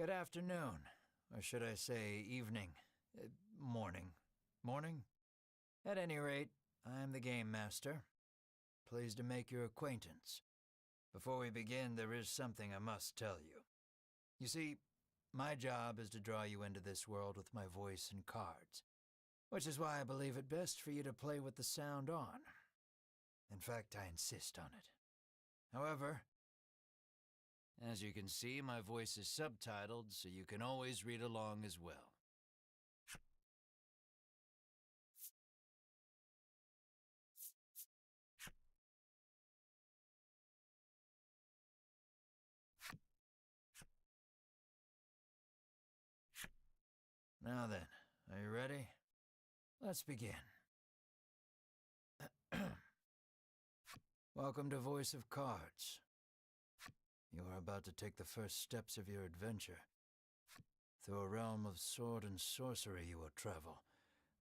Good afternoon, or should I say evening, morning. Morning? At any rate, I am the Game Master. Pleased to make your acquaintance. Before we begin, there is something I must tell you. You see, my job is to draw you into this world with my voice and cards, which is why I believe it best for you to play with the sound on. In fact, I insist on it. However, as you can see, my voice is subtitled, so you can always read along as well. Now then, are you ready? Let's begin. Welcome to Voice of Cards. You are about to take the first steps of your adventure. Through a realm of sword and sorcery you will travel,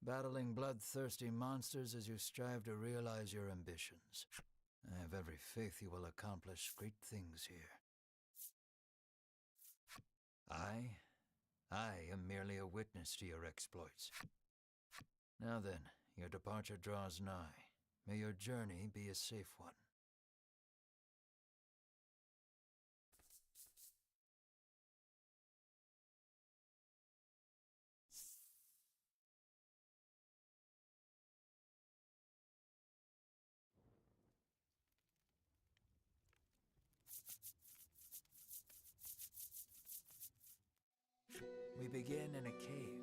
battling bloodthirsty monsters as you strive to realize your ambitions. I have every faith you will accomplish great things here. I am merely a witness to your exploits. Now then, your departure draws nigh. May your journey be a safe one. We begin in a cave.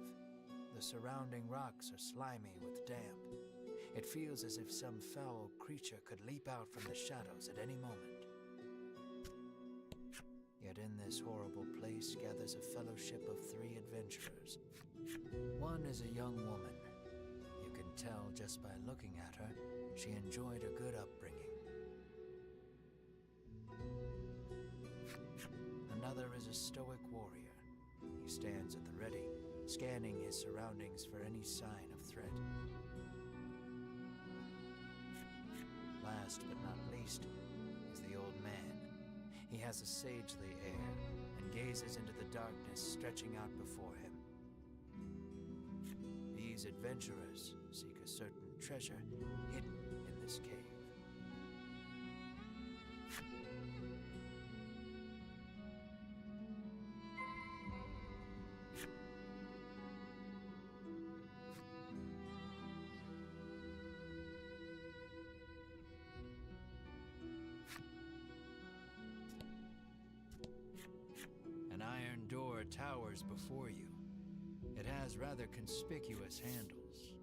The surrounding rocks are slimy with damp. It feels as if some foul creature could leap out from the shadows at any moment. Yet in this horrible place gathers a fellowship of 3 adventurers. One is a young woman. You can tell just by looking at her, she enjoyed a good upbringing. Another is a stoic warrior. He stands at the ready, scanning his surroundings for any sign of threat. Last but not least is the old man. He has a sagely air and gazes into the darkness stretching out before him. These adventurers seek a certain treasure hidden in this cave. An iron door towers before you. It has rather conspicuous handles.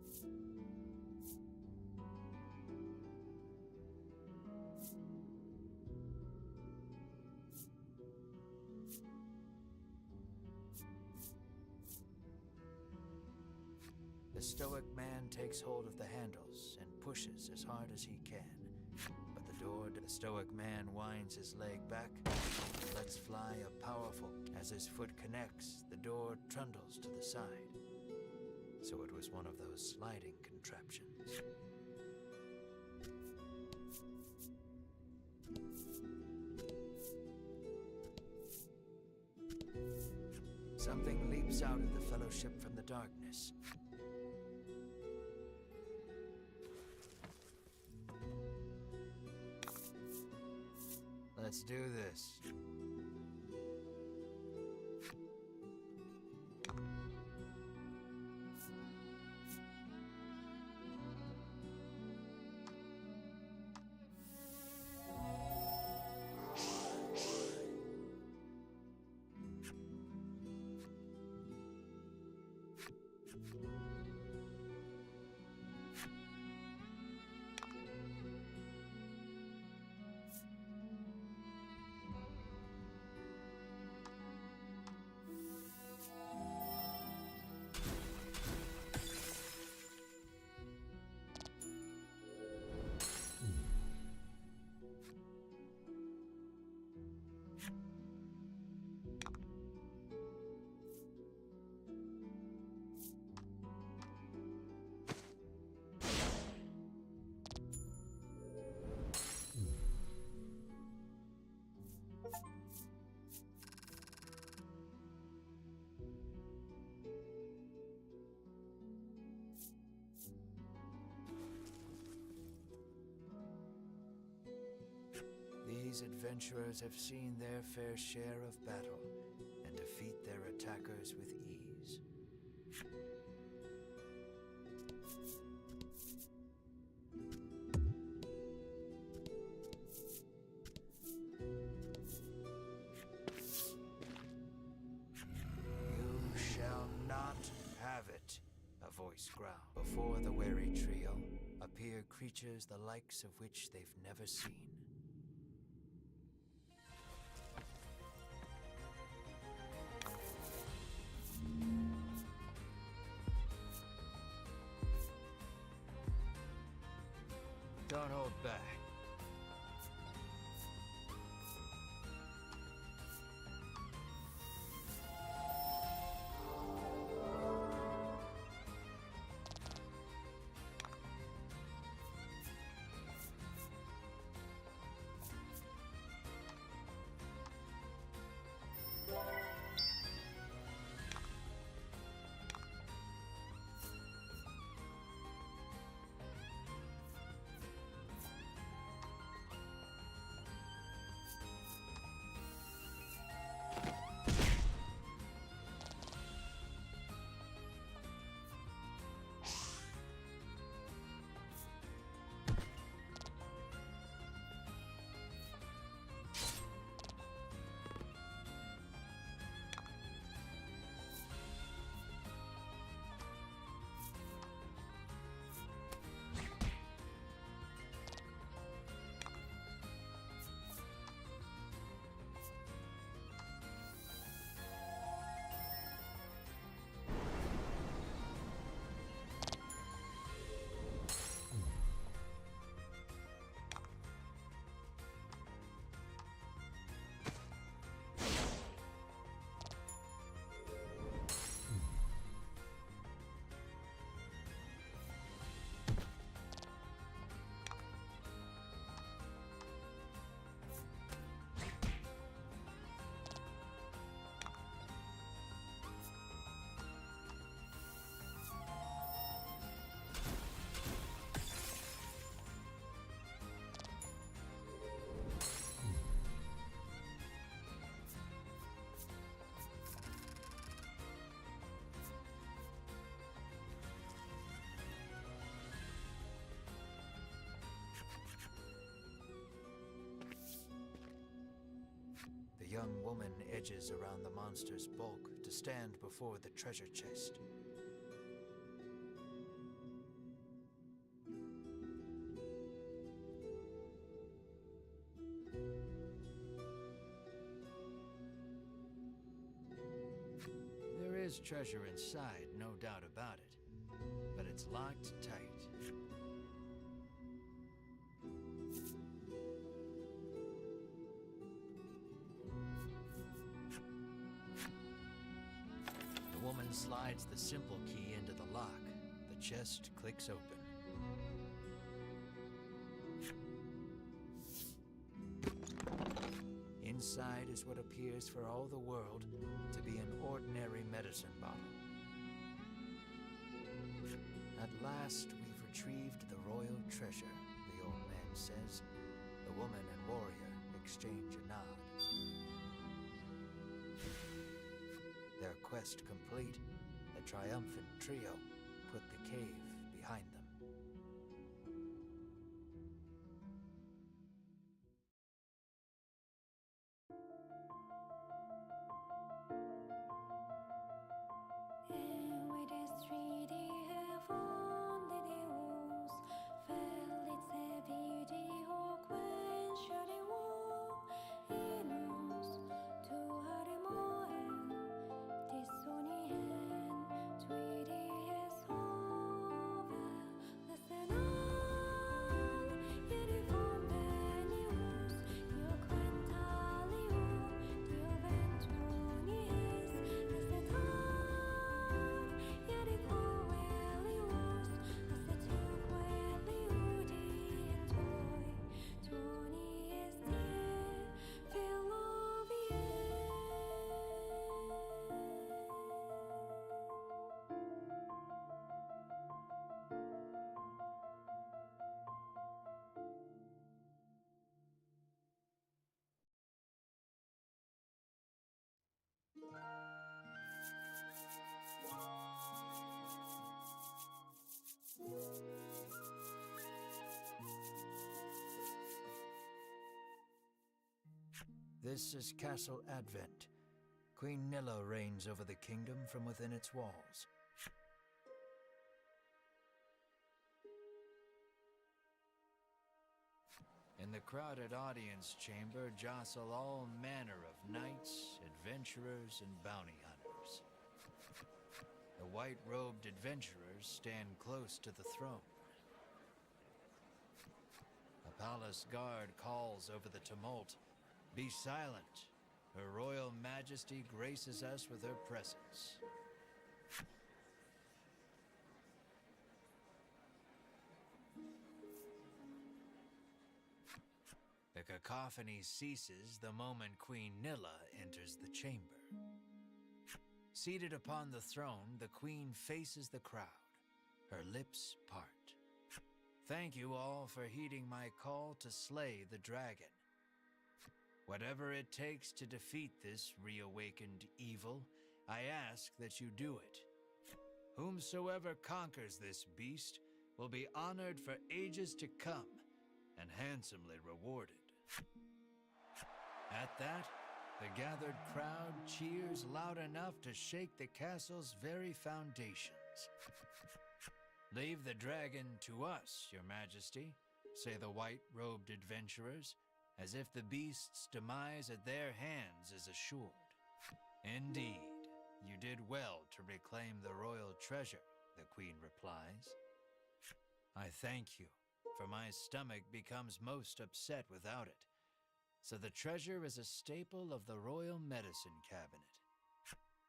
The stoic man takes hold of the handles and pushes as hard as he can. But the stoic man winds his leg back and lets fly a powerful. As his foot connects, the door trundles to the side. So it was one of those sliding contraptions. Something leaps out at the fellowship from the darkness. Let's do this. these adventurers have seen their fair share of battle and defeat their attackers with ease. You shall not have it, a voice growled. Before the wary trio appear creatures the likes of which they've never seen. Don't hold back. The young woman edges around the monster's bulk to stand before the treasure chest. There is treasure inside, no doubt about it, but it's locked tight. The woman slides the simple key into the lock. The chest clicks open. Inside is what appears for all the world to be an ordinary medicine bottle. At last, we've retrieved the royal treasure, the old man says. The woman and warrior exchange a nod. Their quest complete, the triumphant trio put the cave behind them. This is Castle Advent. Queen Nilla reigns over the kingdom from within its walls. In the crowded audience chamber jostle all manner of knights, adventurers, and bounty hunters. The white-robed adventurers stand close to the throne. A palace guard calls over the tumult, "Be silent! Her Royal Majesty graces us with her presence." The cacophony ceases the moment Queen Nilla enters the chamber. Seated upon the throne, the Queen faces the crowd, her lips part. "Thank you all for heeding my call to slay the dragon. Whatever it takes to defeat this reawakened evil, I ask that you do it. Whomsoever conquers this beast will be honored for ages to come and handsomely rewarded." At that, the gathered crowd cheers loud enough to shake the castle's very foundations. "Leave the dragon to us, Your Majesty," say the white-robed adventurers, as if the beast's demise at their hands is assured. "Indeed, you did well to reclaim the royal treasure," the Queen replies. "I thank you, for my stomach becomes most upset without it. So the treasure is a staple of the royal medicine cabinet.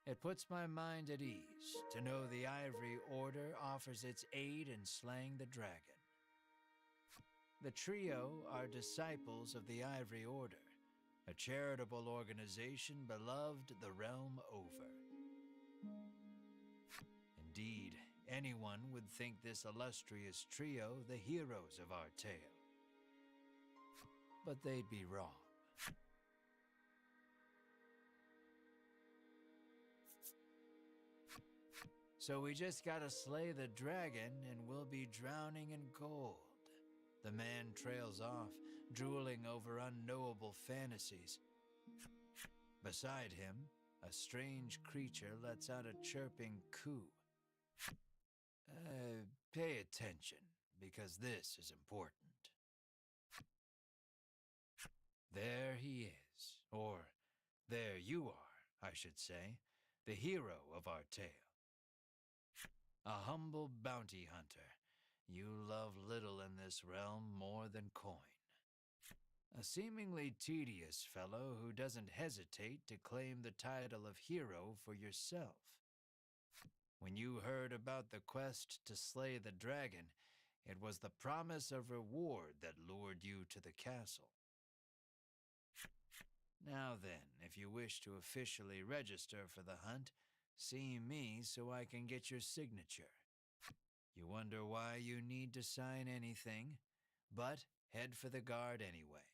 It puts my mind at ease to know the Ivory Order offers its aid in slaying the dragon. The trio are disciples of the Ivory Order, a charitable organization beloved the realm over. Indeed, anyone would think this illustrious trio the heroes of our tale. But they'd be wrong. So we just gotta slay the dragon and we'll be drowning in gold. The man trails off, drooling over unknowable fantasies. Beside him, a strange creature lets out a chirping coo. Pay attention, because this is important. There he is, or there you are, I should say, the hero of our tale. A humble bounty hunter. You love little in this realm more than coin. A seemingly tedious fellow who doesn't hesitate to claim the title of hero for yourself. When you heard about the quest to slay the dragon, it was the promise of reward that lured you to the castle. Now then, if you wish to officially register for the hunt, see me so I can get your signature. You wonder why you need to sign anything, but head for the guard anyway.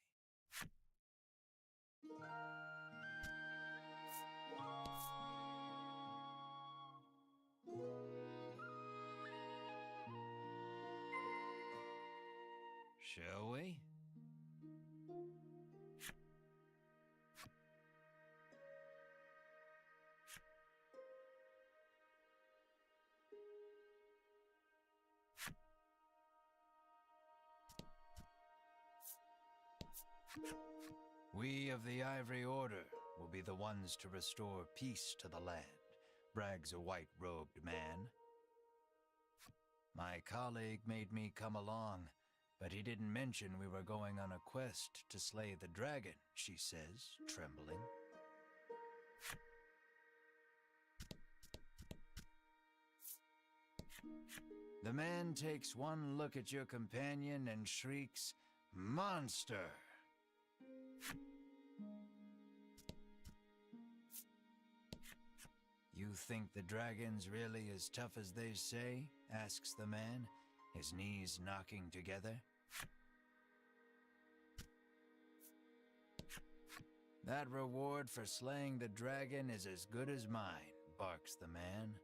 Shall we? We of the Ivory Order will be the ones to restore peace to the land, brags a white-robed man. My colleague made me come along, but he didn't mention we were going on a quest to slay the dragon, she says, trembling. The man takes one look at your companion and shrieks, "Monster!" You think the dragon's really as tough as they say? Asks the man, his knees knocking together. That reward for slaying the dragon is as good as mine, barks the man.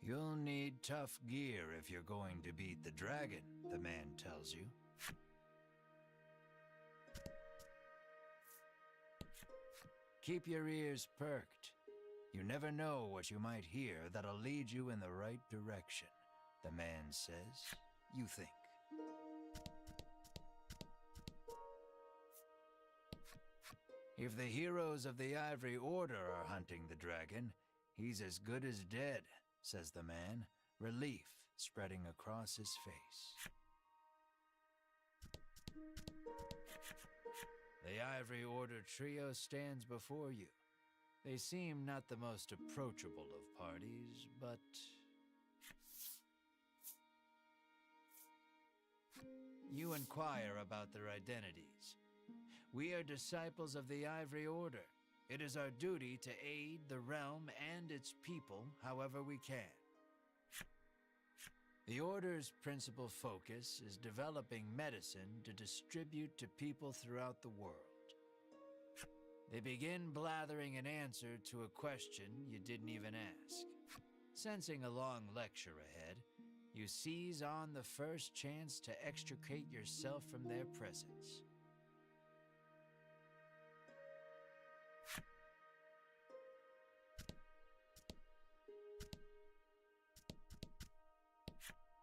You'll need tough gear if you're going to beat the dragon, the man tells you. Keep your ears perked. You never know what you might hear that'll lead you in the right direction, the man says. You think. If the heroes of the Ivory Order are hunting the dragon, he's as good as dead, says the man, relief spreading across his face. The Ivory Order trio stands before you. They seem not the most approachable of parties, but... You inquire about their identities. We are disciples of the Ivory Order. It is our duty to aid the realm and its people however we can. The Order's principal focus is developing medicine to distribute to people throughout the world. They begin blathering an answer to a question you didn't even ask. Sensing a long lecture ahead, you seize on the first chance to extricate yourself from their presence.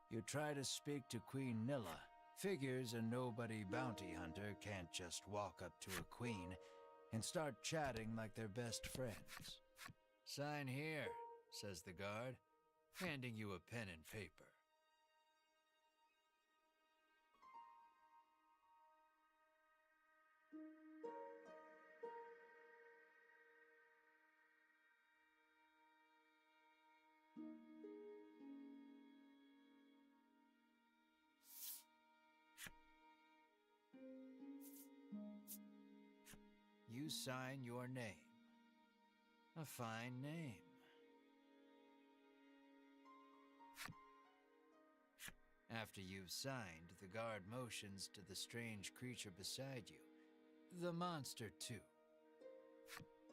You try to speak to Queen Nilla. Figures a nobody bounty hunter can't just walk up to a queen and start chatting like they're best friends. Sign here, says the guard, handing you a pen and paper. You sign your name. A fine name. After you've signed, the guard motions to the strange creature beside you. The monster, too.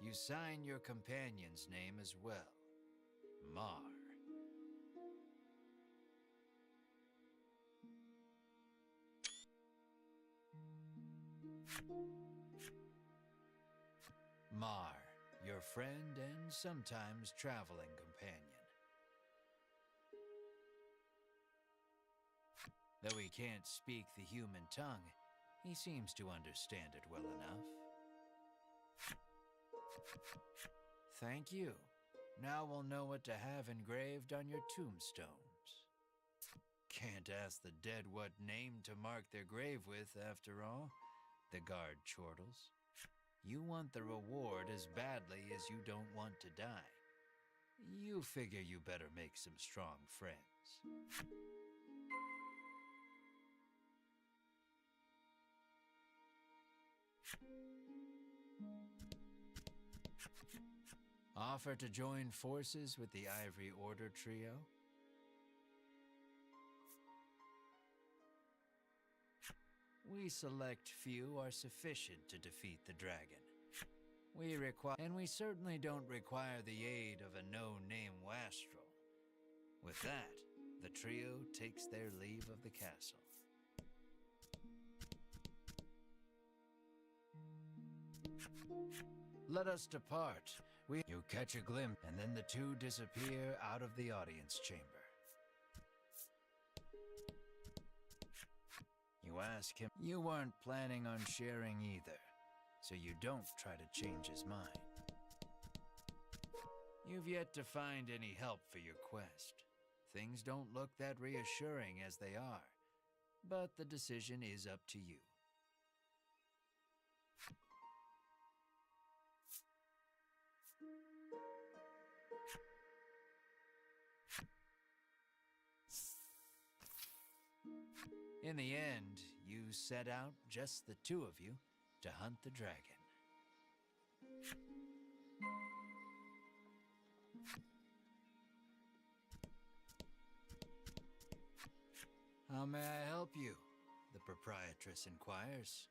You sign your companion's name as well. Mar. Mar, your friend and sometimes traveling companion. Though he can't speak the human tongue, he seems to understand it well enough. Thank you. Now we'll know what to have engraved on your tombstones. Can't ask the dead what name to mark their grave with, after all, the guard chortles. You want the reward as badly as you don't want to die. You figure you better make some strong friends. Offer to join forces with the Ivory Order trio? We select few are sufficient to defeat the dragon. We certainly don't require the aid of a no-name wastrel. With that, the trio takes their leave of the castle. Let us depart. You catch a glimpse, and then the two disappear out of the audience chamber. You ask him. You weren't planning on sharing either, so you don't try to change his mind. You've yet to find any help for your quest. Things don't look that reassuring as they are, but the decision is up to you. In the end, you set out, just the two of you, to hunt the dragon. How may I help you? The proprietress inquires.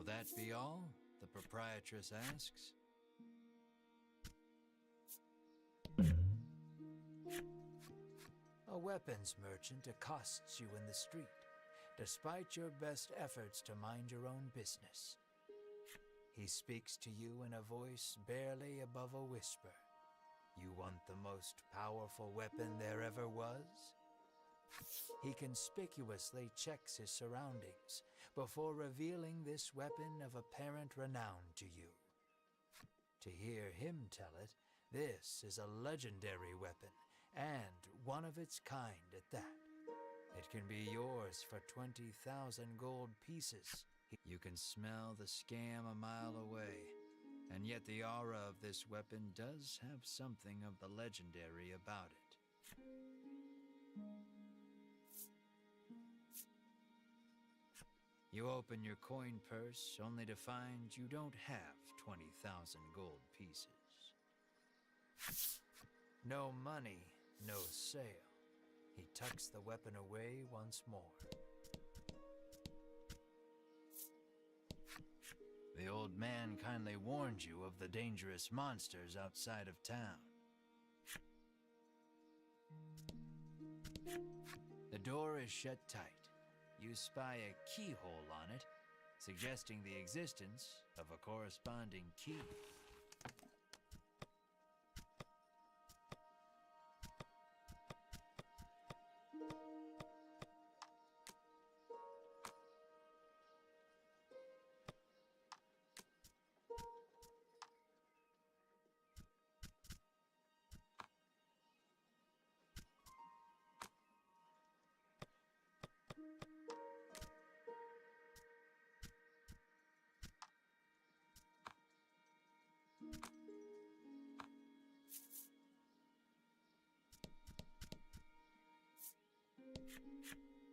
Will that be all? The proprietress asks. A weapons merchant accosts you in the street, despite your best efforts to mind your own business. He speaks to you in a voice barely above a whisper. You want the most powerful weapon there ever was? He conspicuously checks his surroundings before revealing this weapon of apparent renown to you. To hear him tell it, this is a legendary weapon, and one of its kind at that. It can be yours for 20,000 gold pieces. You can smell the scam a mile away, and yet the aura of this weapon does have something of the legendary about it. You open your coin purse only to find you don't have 20,000 gold pieces. No money, no sale. He tucks the weapon away once more. The old man kindly warned you of the dangerous monsters outside of town. The door is shut tight. You spy a keyhole on it, suggesting the existence of a corresponding key.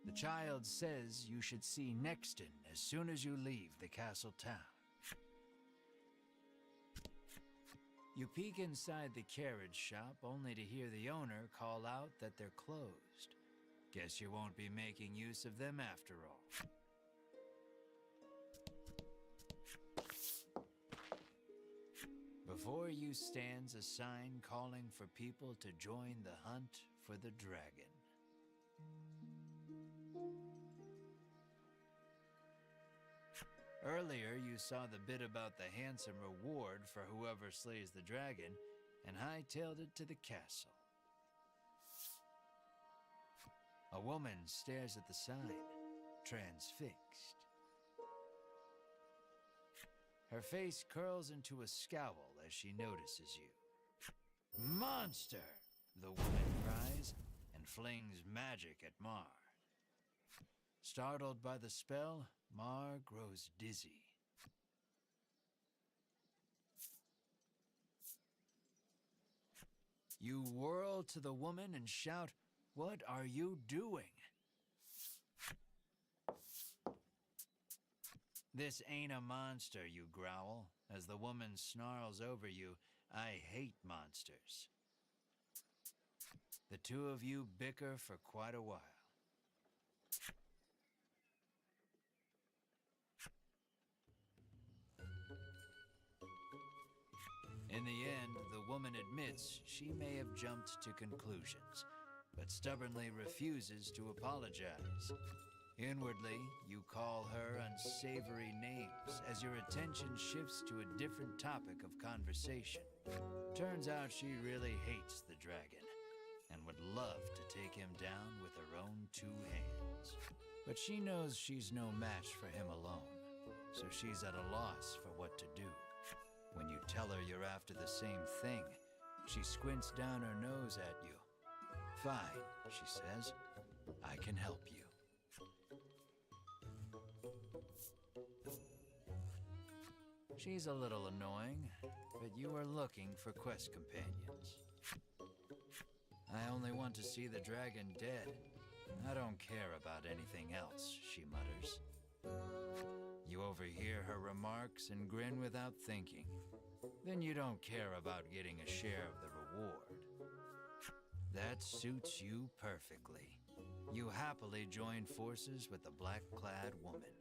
The child says you should see Nexton as soon as you leave the castle town. You peek inside the carriage shop only to hear the owner call out that they're closed. Guess you won't be making use of them after all. Before you stands a sign calling for people to join the hunt for the dragon. Earlier, you saw the bit about the handsome reward for whoever slays the dragon, and hightailed it to the castle. A woman stares at the sign, transfixed. Her face curls into a scowl as she notices you. "Monster!" the woman cries, and flings magic at Mar. Startled by the spell, Mar grows dizzy. You whirl to the woman and shout, "What are you doing?" "This ain't a monster," you growl, as the woman snarls over you, "I hate monsters." The two of you bicker for quite a while. In the end, the woman admits she may have jumped to conclusions, but stubbornly refuses to apologize. Inwardly, you call her unsavory names as your attention shifts to a different topic of conversation. Turns out she really hates the dragon and would love to take him down with her own two hands. But she knows she's no match for him alone, so she's at a loss for what to do. When you tell her you're after the same thing, she squints down her nose at you. "Fine," she says, "I can help you." She's a little annoying, but you are looking for quest companions. "I only want to see the dragon dead. I don't care about anything else," she mutters. You overhear her remarks and grin without thinking. Then you don't care about getting a share of the reward. That suits you perfectly. You happily join forces with the black-clad woman.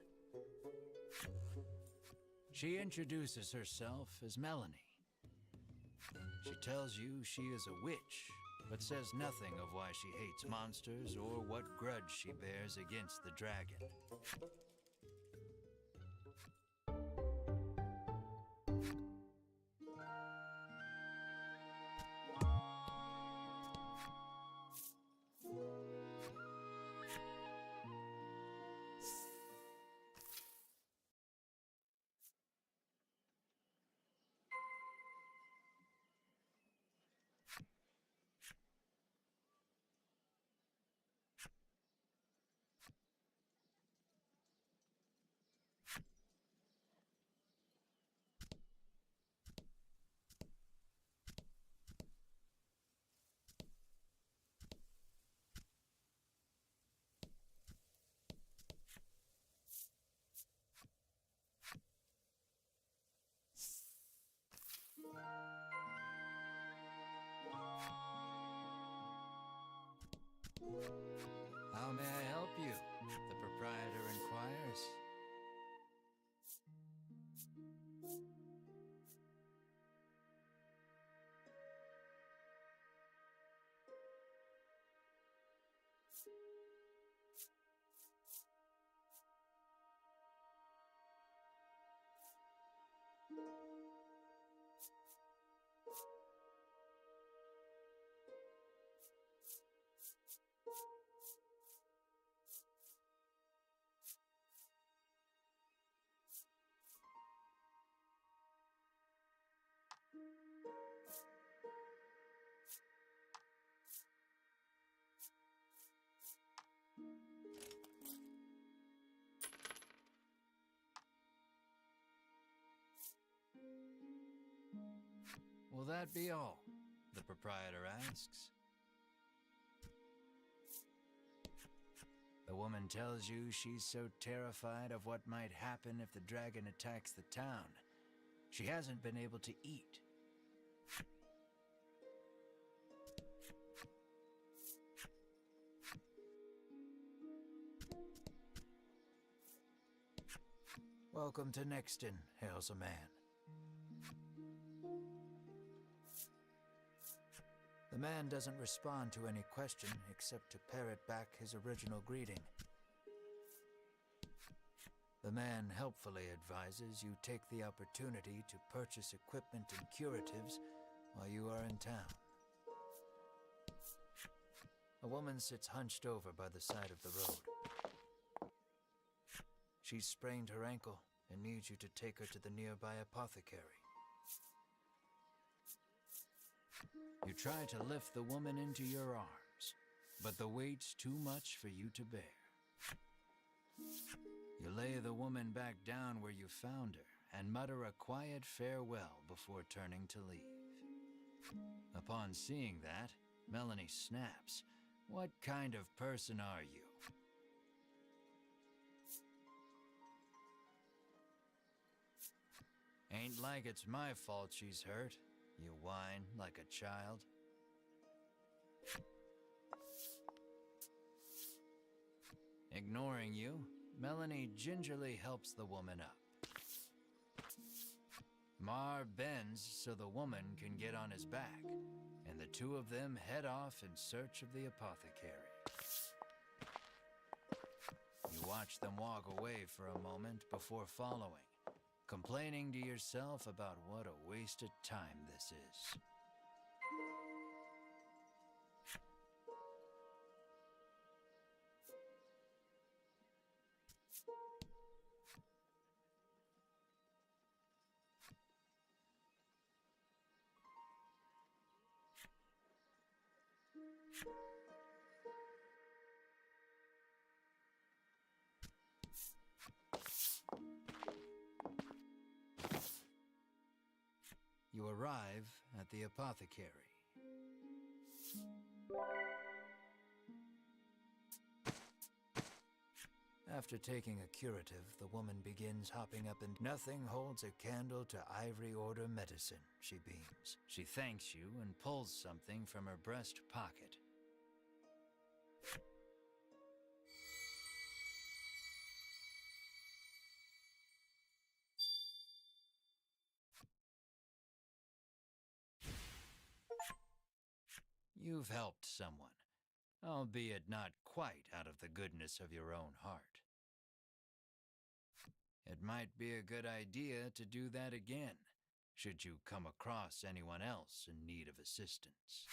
She introduces herself as Melanie. She tells you she is a witch, but says nothing of why she hates monsters or what grudge she bears against the dragon. How may I help you? The proprietor inquires. Will that be all? The proprietor asks. The woman tells you she's so terrified of what might happen if the dragon attacks the town, she hasn't been able to eat. Welcome to Nexton, hails a man. The man doesn't respond to any question except to parrot back his original greeting. The man helpfully advises you take the opportunity to purchase equipment and curatives while you are in town. A woman sits hunched over by the side of the road. She's sprained her ankle and needs you to take her to the nearby apothecary. You try to lift the woman into your arms, but the weight's too much for you to bear. You lay the woman back down where you found her and mutter a quiet farewell before turning to leave. Upon seeing that, Melanie snaps. What kind of person are you? Ain't like it's my fault she's hurt, you whine like a child. Ignoring you, Melanie gingerly helps the woman up. Mar bends so the woman can get on his back, and the two of them head off in search of the apothecary. You watch them walk away for a moment before following, complaining to yourself about what a waste of time this is. You arrive at the apothecary. After taking a curative, the woman begins hopping up and nothing holds a candle to Ivory Order medicine, she beams. She thanks you and pulls something from her breast pocket. You've helped someone, albeit not quite out of the goodness of your own heart. It might be a good idea to do that again, should you come across anyone else in need of assistance.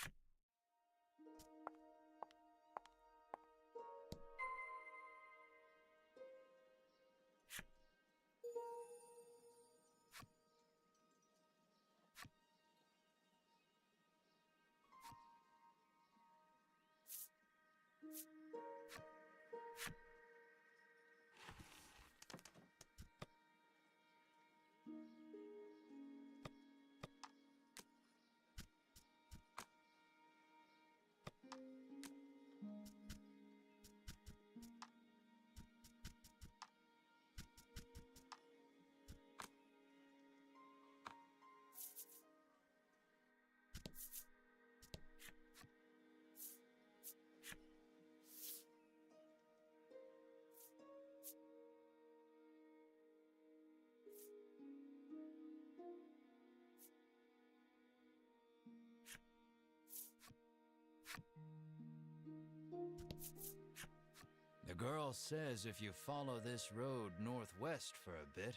The girl says if you follow this road northwest for a bit,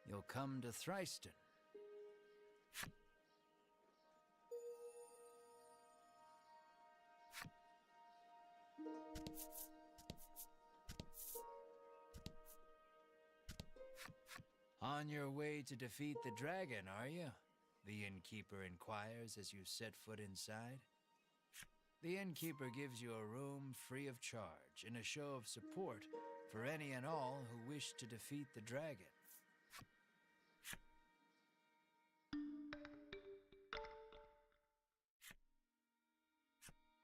you'll come to Thryston. On your way to defeat the dragon, are you? The innkeeper inquires as you set foot inside. The innkeeper gives you a room free of charge in a show of support for any and all who wish to defeat the dragon.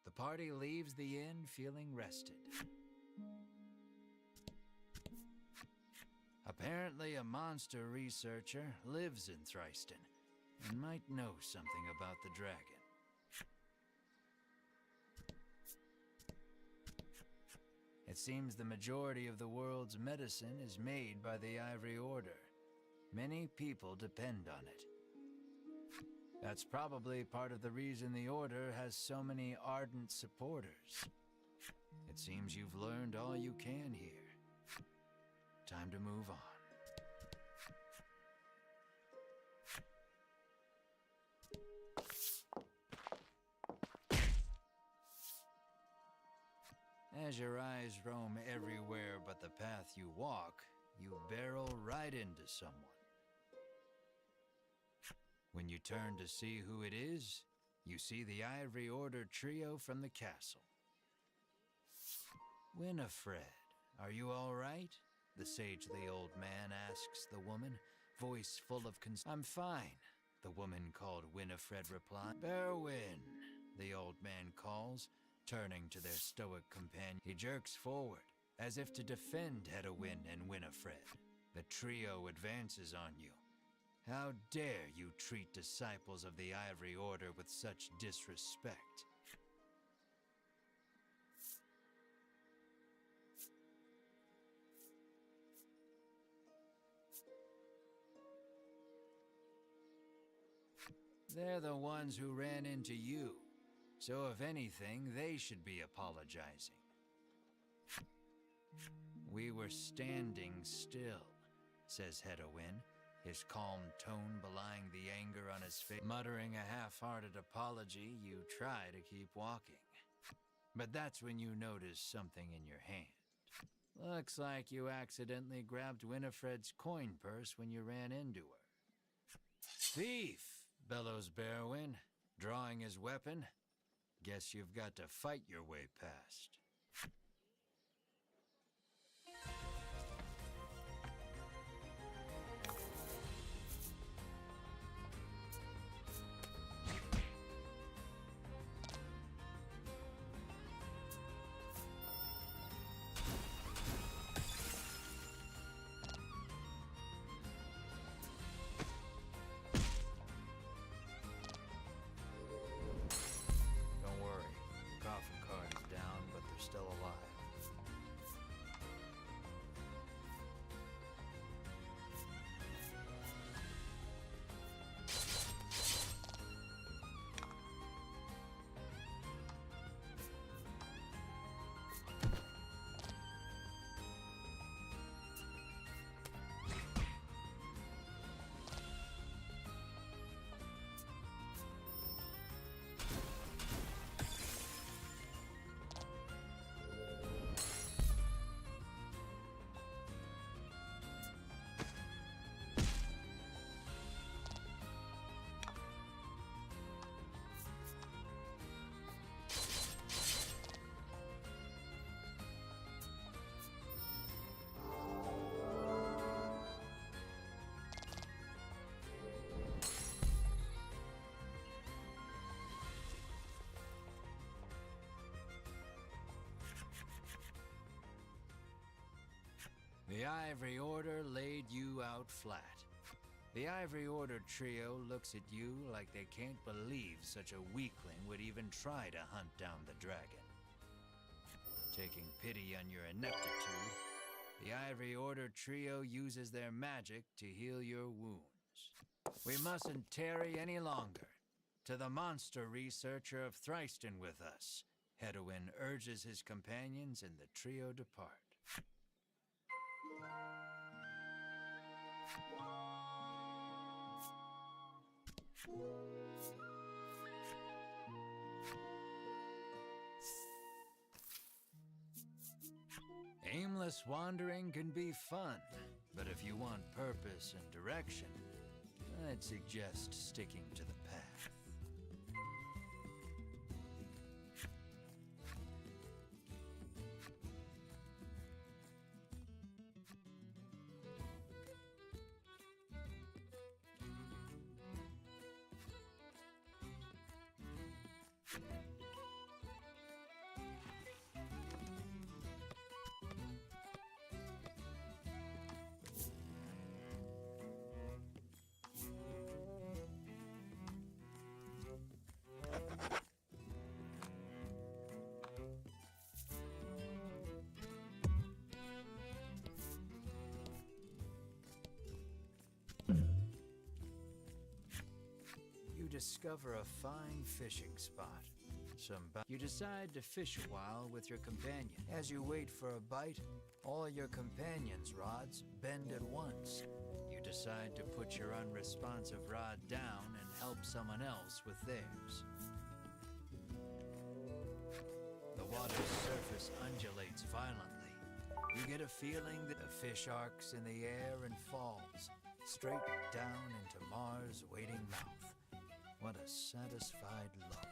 The party leaves the inn feeling rested. Apparently, a monster researcher lives in Thryston and might know something about the dragon. It seems the majority of the world's medicine is made by the Ivory Order. Many people depend on it. That's probably part of the reason the Order has so many ardent supporters. It seems you've learned all you can here. Time to move on. As your eyes roam everywhere but the path you walk, you barrel right into someone. When you turn to see who it is, you see the Ivory Order trio from the castle. Winifred, are you all right? The sagely old man asks the woman, voice full of concern. I'm fine, the woman called Winifred replied. Berwin, the old man calls, turning to their stoic companion. He jerks forward, as if to defend Hedwyn and Winifred. The trio advances on you. How dare you treat disciples of the Ivory Order with such disrespect? They're the ones who ran into you. So if anything, they should be apologizing. We were standing still, says Hedwyn, his calm tone belying the anger on his face. Muttering a half-hearted apology, you try to keep walking. But that's when you notice something in your hand. Looks like you accidentally grabbed Winifred's coin purse when you ran into her. Thief, bellows Berwin, drawing his weapon. Guess you've got to fight your way past. The Ivory Order laid you out flat. The Ivory Order trio looks at you like they can't believe such a weakling would even try to hunt down the dragon. Taking pity on your ineptitude, the Ivory Order trio uses their magic to heal your wounds. We mustn't tarry any longer. To the monster researcher of Thryston with us, Hedwin urges his companions and the trio depart. Aimless wandering can be fun, but if you want purpose and direction, I'd suggest sticking to the path. You discover a fine fishing spot. You decide to fish a while with your companion. As you wait for a bite, all your companion's rods bend at once. You decide to put your unresponsive rod down and help someone else with theirs. The water's surface undulates violently. You get a feeling that the fish arcs in the air and falls straight down into Mars' waiting mouth. What a satisfied look.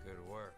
Good work.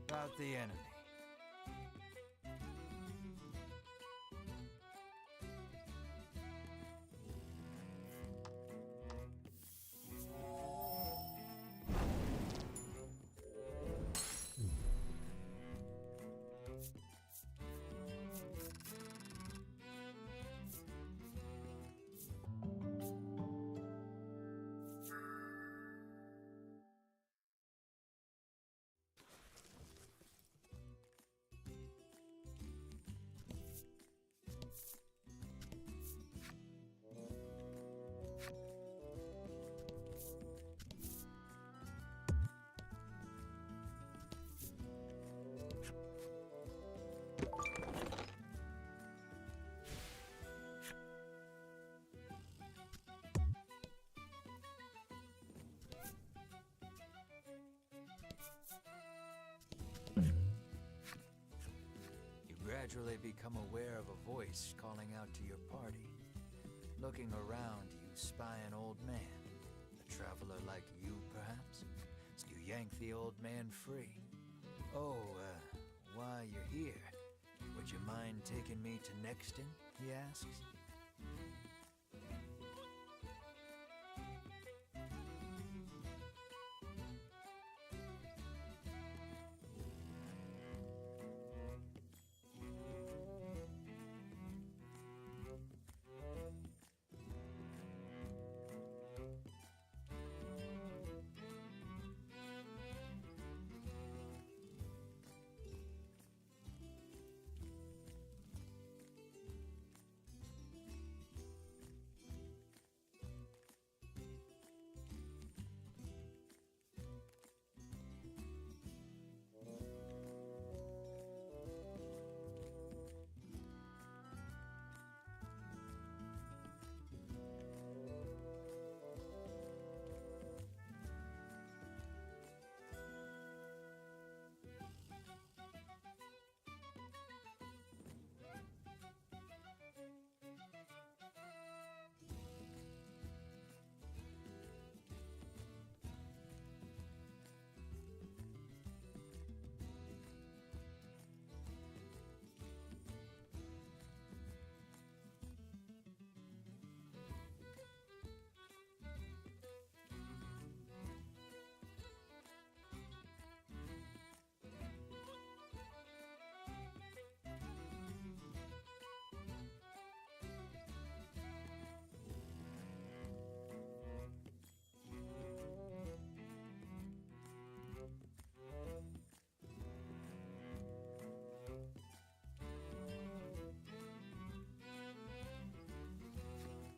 About the enemy. gradually become aware of a voice calling out to your party. Looking around, you spy an old man. A traveler like you, perhaps? You yank the old man free. Oh, while you're here, would you mind taking me to Nexton? He asks.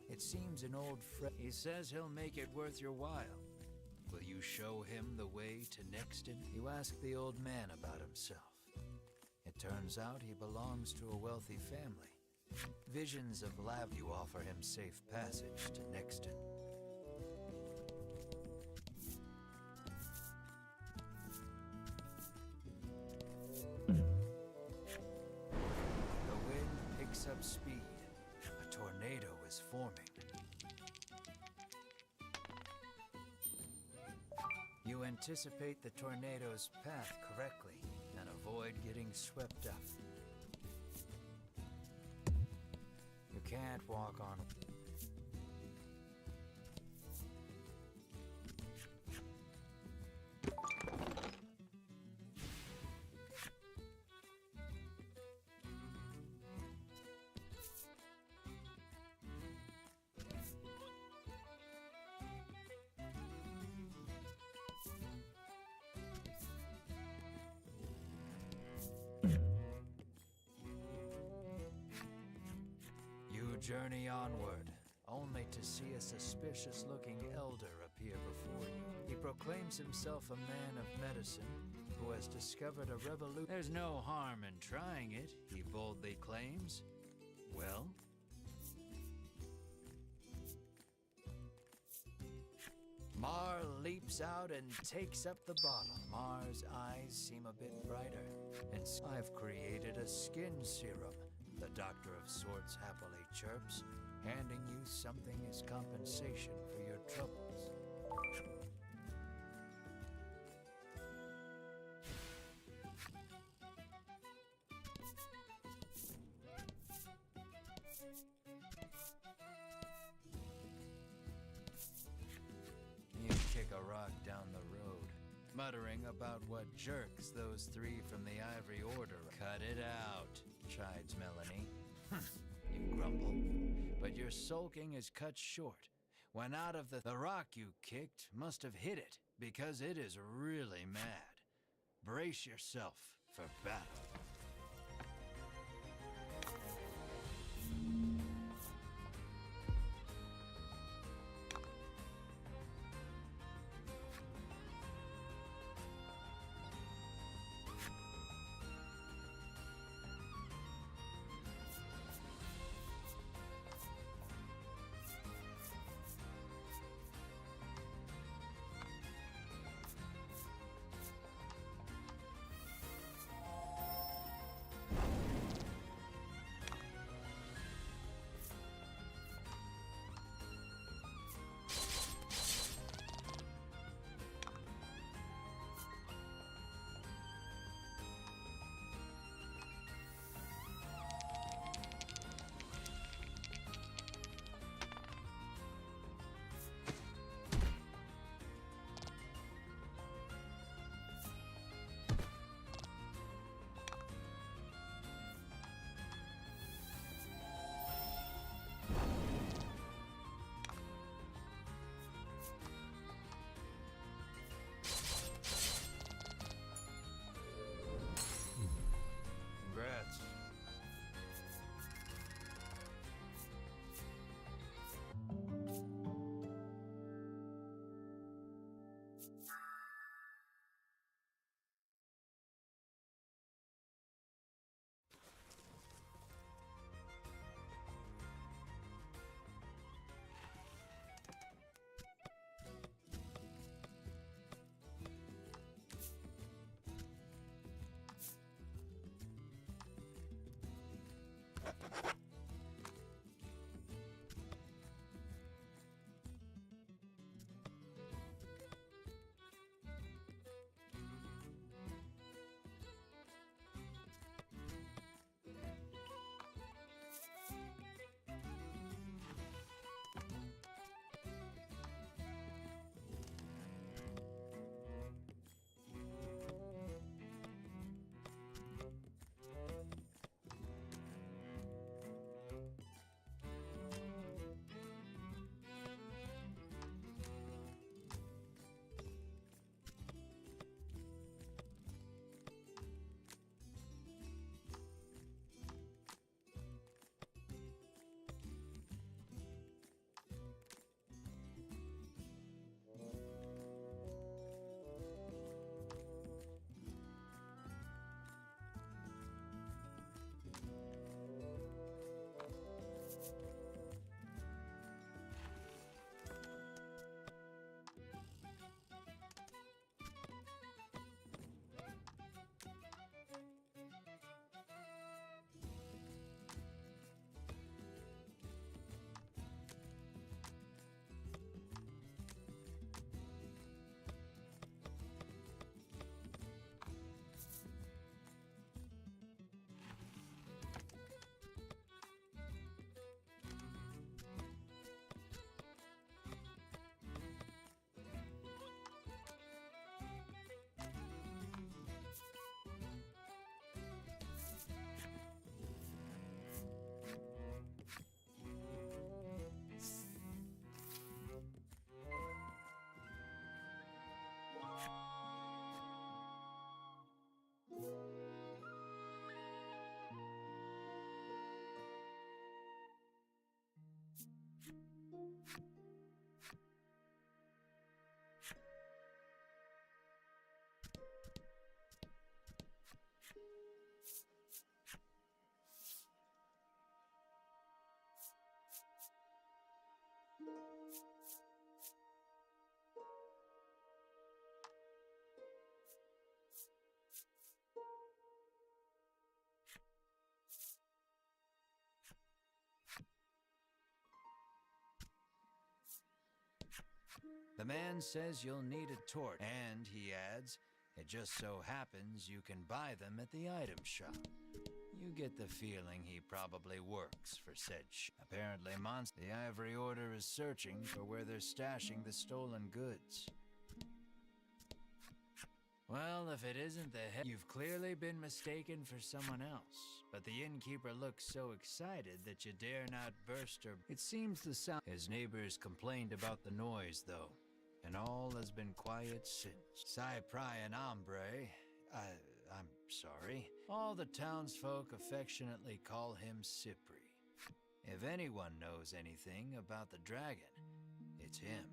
It seems an old friend. He says he'll make it worth your while. Will you show him the way to Nexton? You ask the old man about himself. It turns out he belongs to a wealthy family. Visions of you offer him safe passage to Nexton. The wind picks up speed. A tornado is forming. You anticipate the tornado's path correctly and avoid getting swept up. You can't walk on. Journey onward, only to see a suspicious-looking elder appear before you. He proclaims himself a man of medicine who has discovered a revolution. There's no harm in trying it, he boldly claims. Well? Mar leaps out and takes up the bottle. Mar's eyes seem a bit brighter. And I've created a skin serum. The Doctor of Sorts happily chirps, handing you something as compensation for your troubles. You kick a rock down the road, muttering about what jerks those three from the Ivory Order. Cut it out, chides Melanie. You grumble, but your sulking is cut short. When out of the rock you kicked must have hit it, because it is really mad. Brace yourself for battle. The man says you'll need a torch, and, he adds, it just so happens you can buy them at the item shop. You get the feeling he probably works for said Apparently, the Ivory Order is searching for where they're stashing the stolen goods. Well, if it isn't the head, you've clearly been mistaken for someone else. But the innkeeper looks so excited that you dare not burst her. It seems the sound. His neighbors complained about the noise, though, and all has been quiet since. Cyprian Ombre, I'm sorry. All the townsfolk affectionately call him Cypri. If anyone knows anything about the dragon, it's him.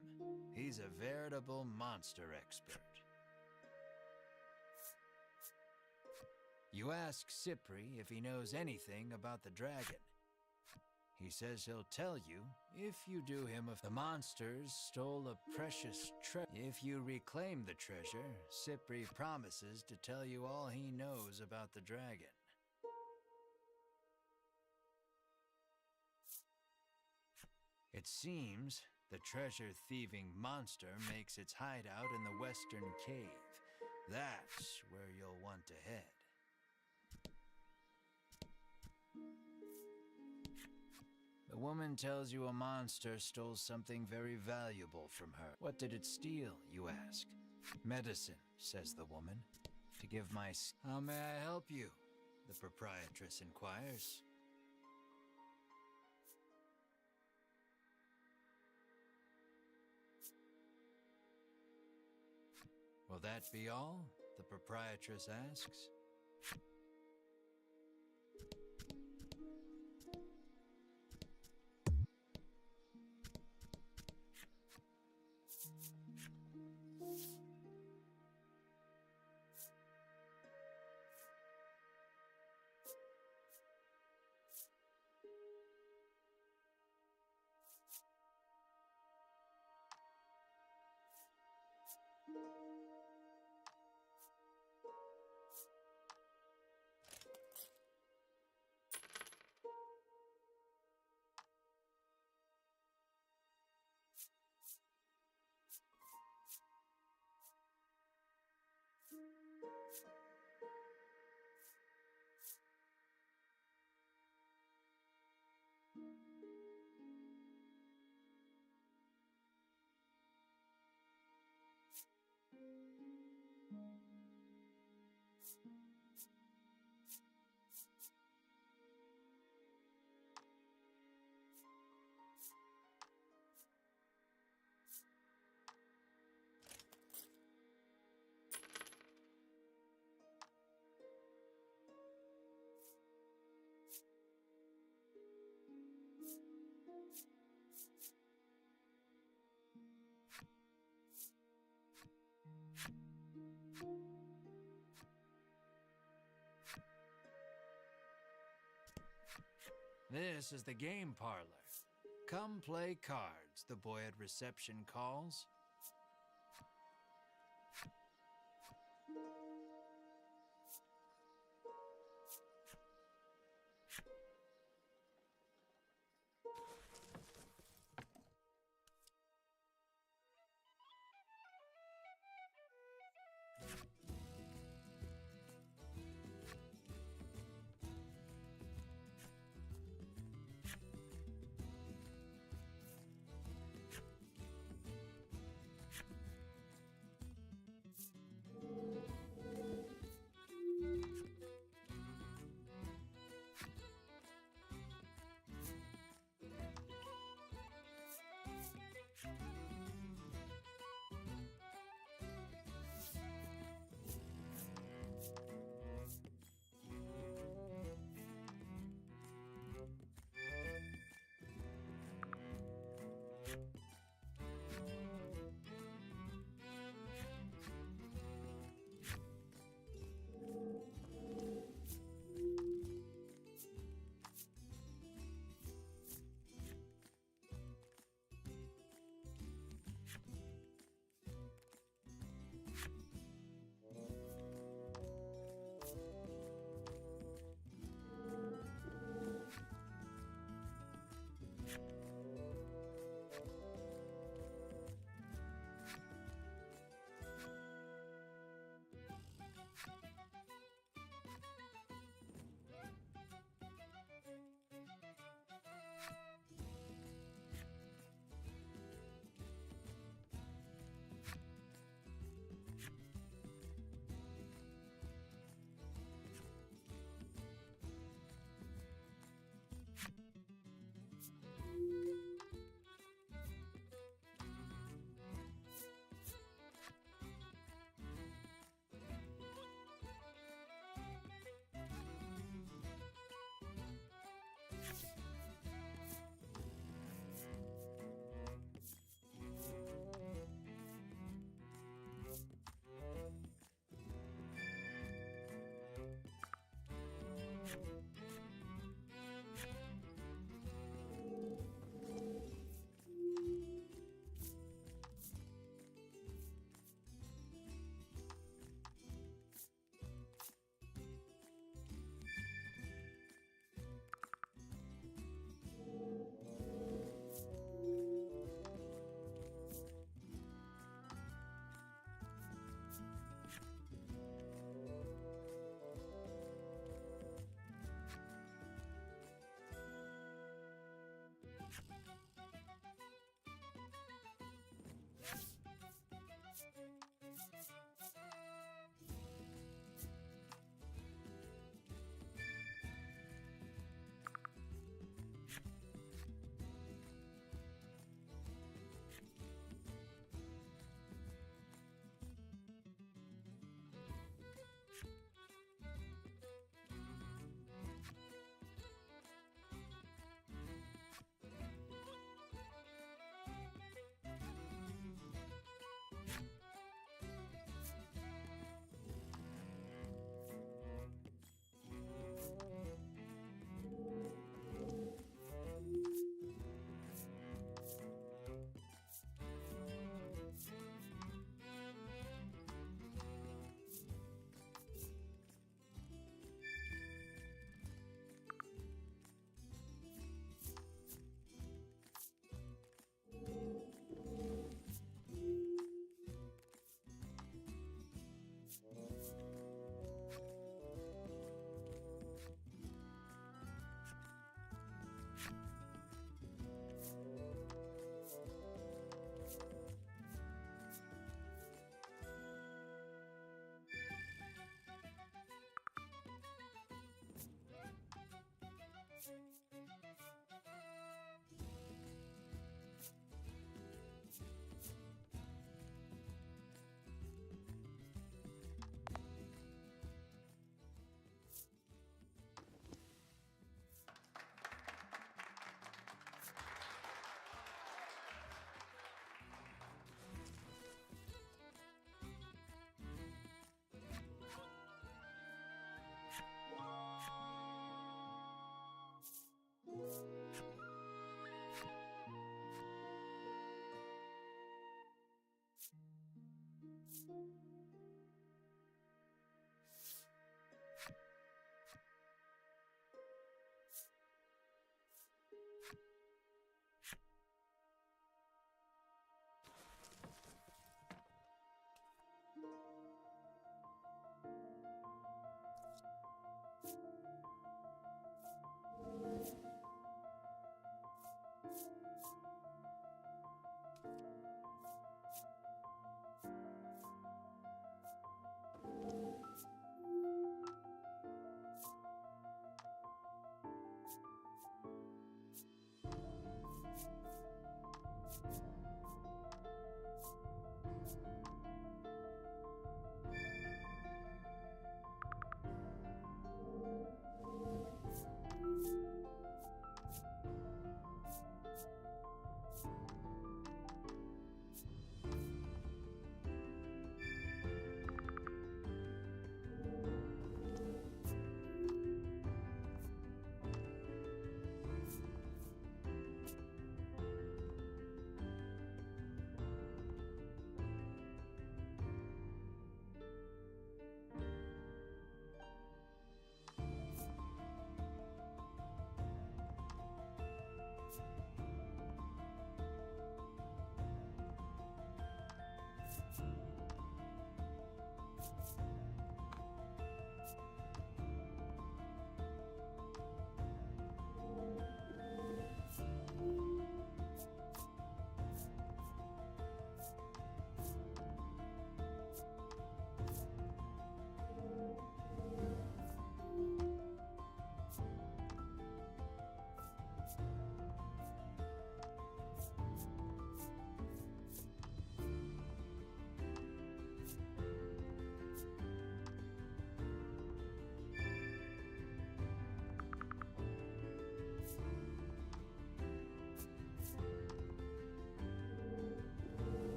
He's a veritable monster expert. You ask Cypri if he knows anything about the dragon. He says he'll tell you if you do him the monsters stole a precious treasure. If you reclaim the treasure, Cypri promises to tell you all he knows about the dragon. It seems the treasure-thieving monster makes its hideout in the western cave. That's where you'll want to head. The woman tells you a monster stole something very valuable from her. What did it steal, you ask? Medicine, says the woman. To give my... How may I help you? The proprietress inquires. Will that be all? The proprietress asks. This is the game parlor. Come play cards, the boy at reception calls.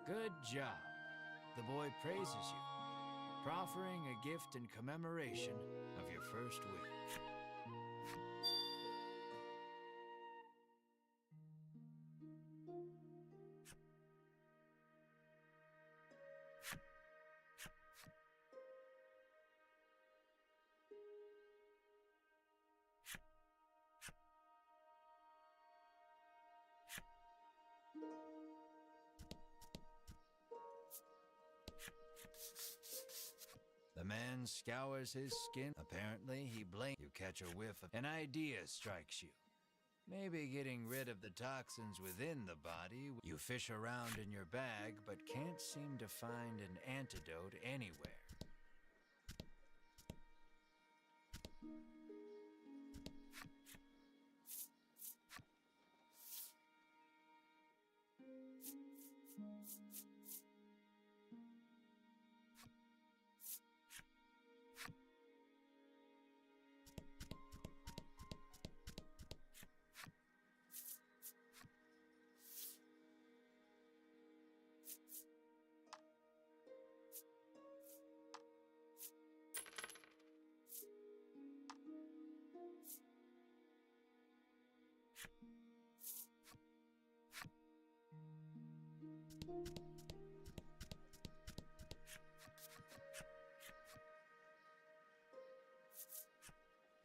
Good job. The boy praises you, proffering a gift in commemoration of your first win. The man scours his skin. Apparently, he blames you. Catch a whiff of an idea strikes you. Maybe getting rid of the toxins within the body. You fish around in your bag, but can't seem to find an antidote anywhere.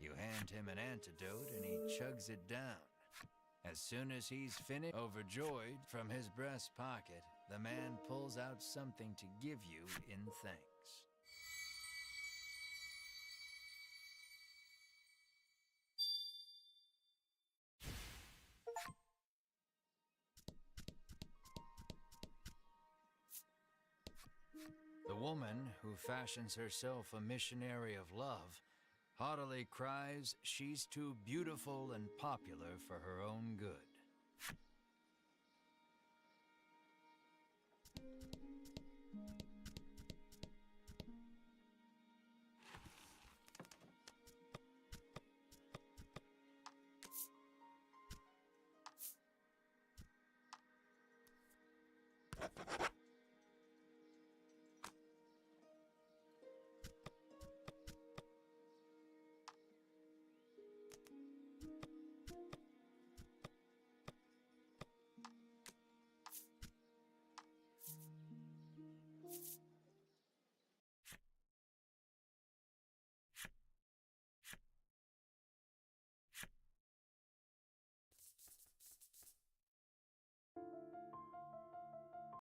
You hand him an antidote and he chugs it down. As soon as he's finished, overjoyed, from his breast pocket, the man pulls out something to give you in thanks. The woman, who fashions herself a missionary of love, haughtily cries she's too beautiful and popular for her own good.